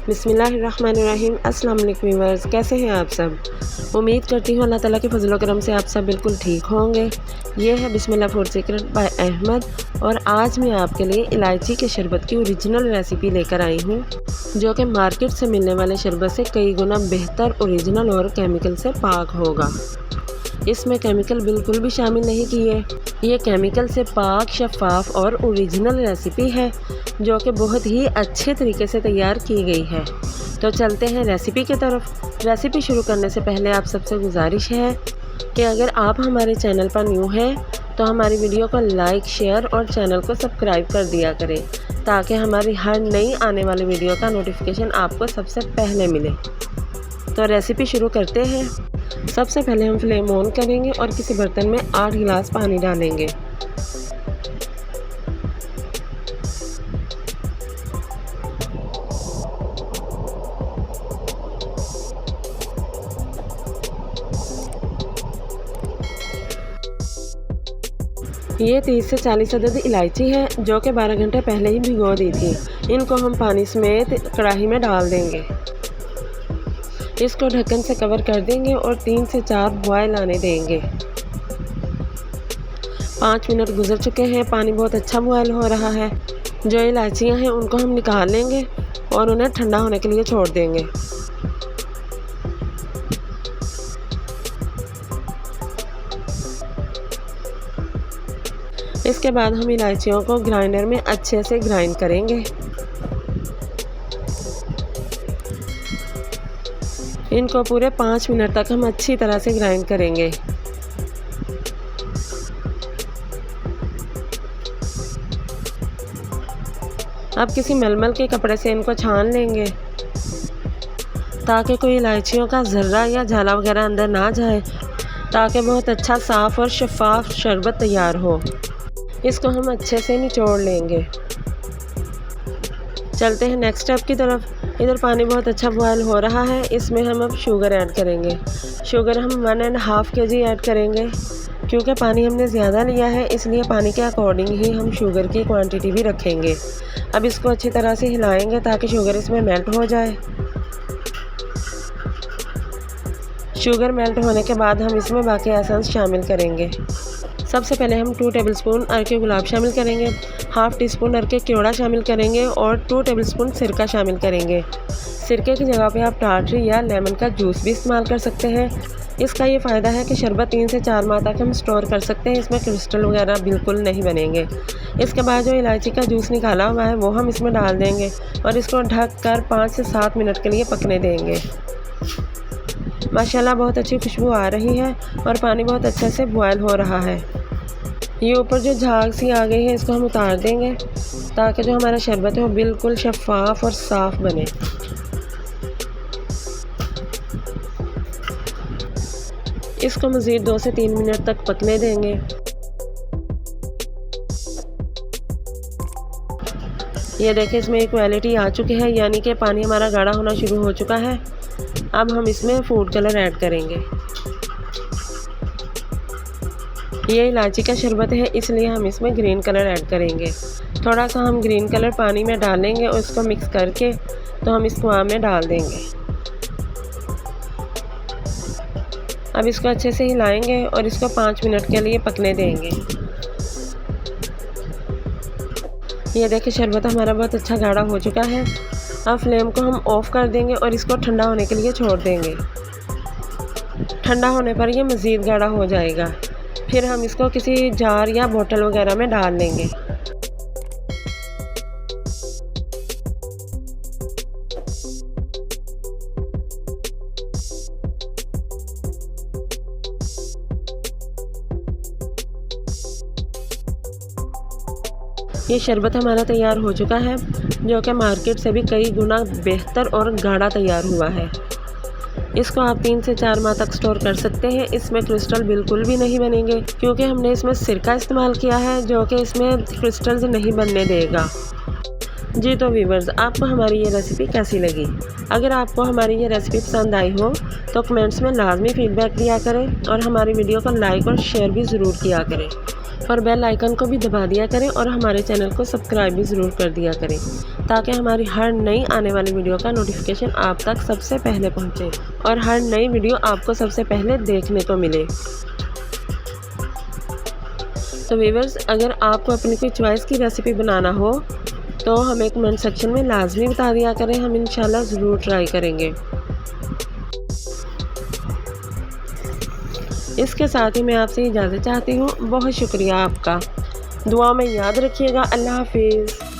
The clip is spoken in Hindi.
बिस्मिल्लाहिर्रहमानिर्रहीम। अस्सलाम वालेकुम व्यूअर्स, कैसे हैं आप सब। उम्मीद करती हूँ अल्लाह ताला के फजल व करम से आप सब बिल्कुल ठीक होंगे। ये है बिस्मिल्लाह फूड सीक्रेट बाय अहमद और आज मैं आपके लिए इलायची के शरबत की ओरिजिनल रेसिपी लेकर आई हूँ, जो कि मार्केट से मिलने वाले शरबत से कई गुना बेहतर, ओरिजिनल और केमिकल से पाक होगा। इसमें केमिकल बिल्कुल भी शामिल नहीं किए। ये केमिकल से पाक, शफाफ और ओरिजिनल रेसिपी है, जो कि बहुत ही अच्छे तरीके से तैयार की गई है। तो चलते हैं रेसिपी की तरफ। रेसिपी शुरू करने से पहले आप सबसे गुजारिश है कि अगर आप हमारे चैनल पर न्यू हैं तो हमारी वीडियो को लाइक, शेयर और चैनल को सब्सक्राइब कर दिया करें, ताकि हमारी हर नई आने वाली वीडियो का नोटिफिकेशन आपको सबसे पहले मिले। तो रेसिपी शुरू करते हैं। सबसे पहले हम फ्लेम ऑन करेंगे और किसी बर्तन में 8 गिलास पानी डालेंगे। ये 30 से 40 अदद इलायची है, जो कि 12 घंटे पहले ही भिगो दी थी। इनको हम पानी समेत कढ़ाई में डाल देंगे। इसको ढक्कन से कवर कर देंगे और 3 से 4 बॉयल आने देंगे। 5 मिनट गुजर चुके हैं। पानी बहुत अच्छा बॉयल हो रहा है। जो इलायचियाँ हैं उनको हम निकाल लेंगे और उन्हें ठंडा होने के लिए छोड़ देंगे। इसके बाद हम इलायचियों को ग्राइंडर में अच्छे से ग्राइंड करेंगे। इनको पूरे 5 मिनट तक हम अच्छी तरह से ग्राइंड करेंगे। अब किसी मलमल के कपड़े से इनको छान लेंगे, ताकि कोई इलायचियों का ज़र्रा या झाला वगैरह अंदर ना जाए, ताकि बहुत अच्छा साफ़ और शफाफ शरबत तैयार हो। इसको हम अच्छे से निचोड़ लेंगे। चलते हैं नेक्स्ट स्टेप की तरफ। इधर पानी बहुत अच्छा बॉयल हो रहा है। इसमें हम अब शुगर ऐड करेंगे। शुगर हम 1.5 kg ऐड करेंगे। क्योंकि पानी हमने ज़्यादा लिया है, इसलिए पानी के अकॉर्डिंग ही हम शुगर की क्वांटिटी भी रखेंगे। अब इसको अच्छी तरह से हिलाएंगे ताकि शुगर इसमें मेल्ट हो जाए। शुगर मेल्ट होने के बाद हम इसमें बाकी एसेंस शामिल करेंगे। सबसे पहले हम 2 टेबलस्पून अरके गुलाब शामिल करेंगे, 1/2 टीस्पून अरके केवड़ा शामिल करेंगे और 2 टेबलस्पून सिरका शामिल करेंगे। सिरके की जगह पे आप टाटरी या लेमन का जूस भी इस्तेमाल कर सकते हैं। इसका ये फ़ायदा है कि शरबत 3 से 4 माह तक हम स्टोर कर सकते हैं। इसमें क्रिस्टल वगैरह बिल्कुल नहीं बनेंगे। इसके बाद जो इलायची का जूस निकाला हुआ है वो हम इसमें डाल देंगे और इसको ढक कर 5 से 7 मिनट के लिए पकने देंगे। माशाल्लाह बहुत अच्छी खुशबू आ रही है और पानी बहुत अच्छे से बॉयल हो रहा है। ये ऊपर जो झाग सी आ गई है, इसको हम उतार देंगे, ताकि जो हमारा शरबत है वो बिल्कुल शफाफ और साफ़ बने। इसको मज़ीद 2 से 3 मिनट तक पकने देंगे। ये देखिए, इसमें इक्वालिटी आ चुकी है, यानी कि पानी हमारा गाढ़ा होना शुरू हो चुका है। अब हम इसमें फूड कलर ऐड करेंगे। ये इलायची का शरबत है, इसलिए हम इसमें ग्रीन कलर ऐड करेंगे। थोड़ा सा हम ग्रीन कलर पानी में डालेंगे और इसको मिक्स करके तो हम इसको आम में डाल देंगे। अब इसको अच्छे से हिलाएंगे और इसको 5 मिनट के लिए पकने देंगे। ये देखिए, शरबत हमारा बहुत अच्छा गाढ़ा हो चुका है। अब फ्लेम को हम ऑफ़ कर देंगे और इसको ठंडा होने के लिए छोड़ देंगे। ठंडा होने पर ये मज़ीद गाढ़ा हो जाएगा। फिर हम इसको किसी जार या बोतल वगैरह में डाल लेंगे। ये शरबत हमारा तैयार हो चुका है, जो कि मार्केट से भी कई गुना बेहतर और गाढ़ा तैयार हुआ है। इसको आप 3 से 4 माह तक स्टोर कर सकते हैं। इसमें क्रिस्टल बिल्कुल भी नहीं बनेंगे, क्योंकि हमने इसमें सिरका इस्तेमाल किया है, जो कि इसमें क्रिस्टल्स नहीं बनने देगा। जी तो व्यूवर्स, आपको हमारी ये रेसिपी कैसी लगी? अगर आपको हमारी ये रेसिपी पसंद आई हो तो कमेंट्स में लाजमी फ़ीडबैक दिया करें और हमारी वीडियो को लाइक और शेयर भी ज़रूर किया करें। और बेल आइकन को भी दबा दिया करें और हमारे चैनल को सब्सक्राइब भी ज़रूर कर दिया करें ताकि हमारी हर नई आने वाली वीडियो का नोटिफिकेशन आप तक सबसे पहले पहुंचे और हर नई वीडियो आपको सबसे पहले देखने को मिले। तो व्यूअर्स, अगर आपको अपनी कोई चॉइस की रेसिपी बनाना हो तो हमें कमेंट सेक्शन में लाजमी बता दिया करें, हम इंशाल्लाह ज़रूर ट्राई करेंगे। इसके साथ ही मैं आपसे इजाज़त चाहती हूँ। बहुत शुक्रिया आपका। दुआ में याद रखिएगा। अल्लाह हाफिज़।